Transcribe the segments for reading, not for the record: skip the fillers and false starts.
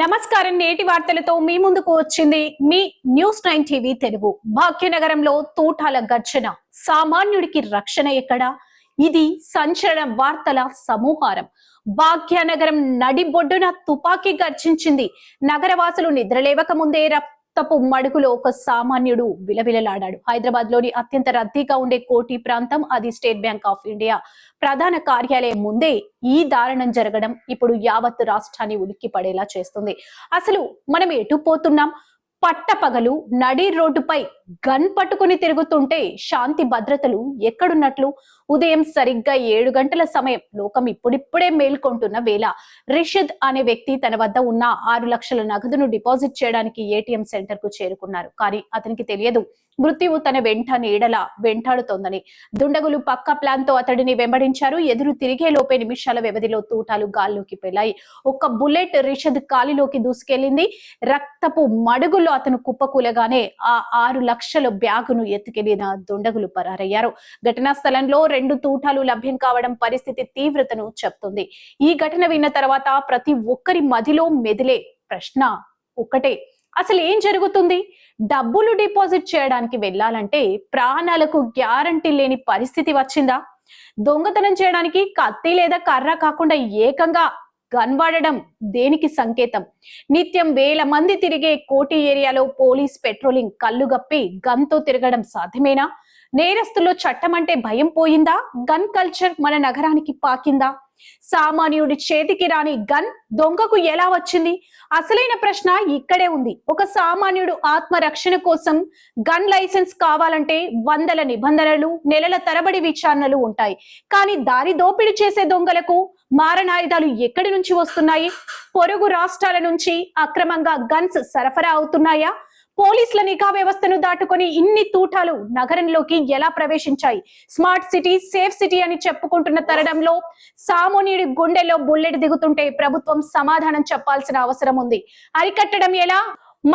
నమస్కారం. నేటి వార్తలతో మీ ముందుకు వచ్చింది మీ న్యూస్ 9 టీవీ తెలుగు. భాగ్యనగరంలో తూటాల గర్జన, సామాన్యుడికి రక్షణ ఎక్కడ? ఇది సంచలన వార్తల సమూహారం. భాగ్యనగరం నడిబొడ్డున తుపాకీ గర్జించింది. నగరవాసులు నిద్రలేవక ముందే రక్తపు మడుగులో ఒక సామాన్యుడు విలవిలలాడాడు. హైదరాబాద్ లోని అత్యంత రద్దీగా ఉండే కోటి ప్రాంతం, అది స్టేట్ బ్యాంక్ ఆఫ్ ఇండియా ప్రధాన కార్యాలయం ముందే ఈ దారుణం జరగడం ఇప్పుడు యావత్ రాష్ట్రాన్ని ఉలిక్కి పడేలా చేస్తుంది. అసలు మనం ఎటు పోతున్నాం? పట్టపగలు నడి రోడ్డుపై గన్ పట్టుకుని తిరుగుతుంటే శాంతి భద్రతలు ఎక్కడున్నట్లు? ఉదయం సరిగ్గా 7 గంటల సమయం. లోకం ఇప్పుడిప్పుడే మేల్కొంటున్న వేళ రిషద్ అనే వ్యక్తి తన వద్ద ఉన్న 6 లక్షల నగదును డిపాజిట్ చేయడానికి ఏటీఎం సెంటర్ కు చేరుకున్నారు. కానీ అతనికి తెలియదు మృత్యువు తన వెంట నీడలా వెంటాడుతోందని. దుండగులు పక్క ప్లాన్ తో అతడిని వెంబడించారు. ఎదురు తిరిగే లోపే నిమిషాల వ్యవధిలో తూటాలు గాల్లోకి పెళ్ళాయి. ఒక్క బుల్లెట్ రిషద్ కాలిలోకి దూసుకెళ్లింది. రక్తపు మడుగుల్లో అతను కుప్పకూలగానే ఆ 6 లక్షల బ్యాగును ఎత్తుకెళ్లిన దుండగులు పరారయ్యారు. ఘటనా స్థలంలో 2 తూటాలు లభ్యం కావడం పరిస్థితి తీవ్రతను చెప్తుంది. ఈ ఘటన విన్న తర్వాత ప్రతి ఒక్కరి మదిలో మెదిలే ప్రశ్న ఒక్కటే, అసలు ఏం జరుగుతుంది? డబ్బులు డిపాజిట్ చేయడానికి వెళ్ళాలంటే ప్రాణాలకు గ్యారంటీ లేని పరిస్థితి వచ్చిందా? దొంగతనం చేయడానికి కత్తి లేదా కర్ర కాకుండా ఏకంగా గన్ వాడడం దేనికి సంకేతం? నిత్యం వేల మంది తిరిగే కోటి ఏరియాలో పోలీస్ పెట్రోలింగ్ కళ్ళుగప్పి గన్తో తిరగడం సాధ్యమేనా? నేరస్తుల్లో చట్టం అంటే భయం పోయిందా? గన్ కల్చర్ మన నగరానికి పాకిందా? సామాన్యుడి చేతికి రాని గన్ దొంగకు ఎలా వచ్చింది? అసలైన ప్రశ్న ఇక్కడే ఉంది. ఒక సామాన్యుడు ఆత్మరక్షణ కోసం గన్ లైసెన్స్ కావాలంటే వందల నిబంధనలు, నెలల తరబడి విచారణలు ఉంటాయి. కానీ దారి దోపిడీ చేసే దొంగలకు మారణాయుధాలు ఎక్కడి నుంచి వస్తున్నాయి? పొరుగు రాష్ట్రాల నుంచి అక్రమంగా గన్స్ సరఫరా అవుతున్నాయా? పోలీసుల నిఘా వ్యవస్థను దాటుకొని ఇన్ని తూటాలు నగరంలోకి ఎలా ప్రవేశించాయి? స్మార్ట్ సిటీ, సేఫ్ సిటీ అని చెప్పుకుంటున్న తరుణంలో సామాన్యుడి గుండెల్లో బుల్లెట్ దిగుతుంటే ప్రభుత్వం సమాధానం చెప్పాల్సిన అవసరం ఉంది. అరికట్టడం ఎలా?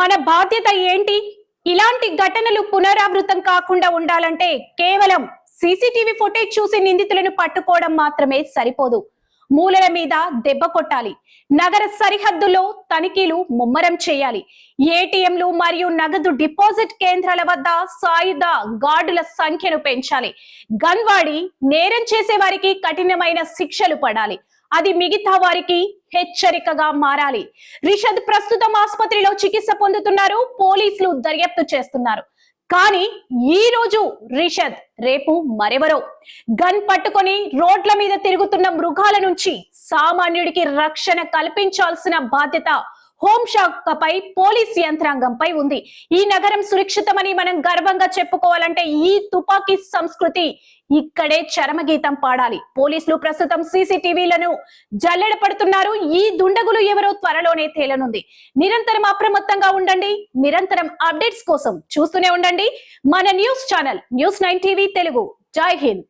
మన బాధ్యత ఏంటి? ఇలాంటి ఘటనలు పునరావృతం కాకుండా ఉండాలంటే కేవలం సీసీటీవీ ఫుటేజ్ చూసి నిందితులను పట్టుకోవడం మాత్రమే సరిపోదు. మూలల మీద దెబ్బ కొట్టాలి. నగర సరిహద్దులో తనిఖీలు ముమ్మరం చేయాలి. ఏటీఎంలు మరియు నగదు డిపాజిట్ కేంద్రాల వద్ద సాయుధ గార్డుల సంఖ్యను పెంచాలి. గన్ వాడి నేరం చేసే వారికి కఠినమైన శిక్షలు పడాలి. అది మిగతా వారికి హెచ్చరికగా మారాలి. రిషద్ ప్రస్తుతం ఆసుపత్రిలో చికిత్స పొందుతున్నారు. పోలీసులు దర్యాప్తు చేస్తున్నారు. కానీ ఈ రోజు రిషద్, రేపు మరెవరో. గన్ పట్టుకొని రోడ్ల మీద తిరుగుతున్న మృగాల నుంచి సామాన్యుడికి రక్షణ కల్పించాల్సిన బాధ్యత హోంశాఖపై, పోలీస్ యంత్రాంగంపై ఉంది. ఈ నగరం సురక్షితమని మనం గర్వంగా చెప్పుకోవాలంటే ఈ తుపాకీ సంస్కృతి ఇక్కడే చరమగీతం పాడాలి. పోలీసులు ప్రస్తుతం సీసీటీవీలను జల్లెడ పడుతున్నారు. ఈ దుండగులు ఎవరో త్వరలోనే తేలనుంది. నిరంతరం అప్రమత్తంగా ఉండండి. నిరంతరం అప్డేట్స్ కోసం చూస్తూనే ఉండండి మన news channel news 9 TV Telugu. జై హింద్.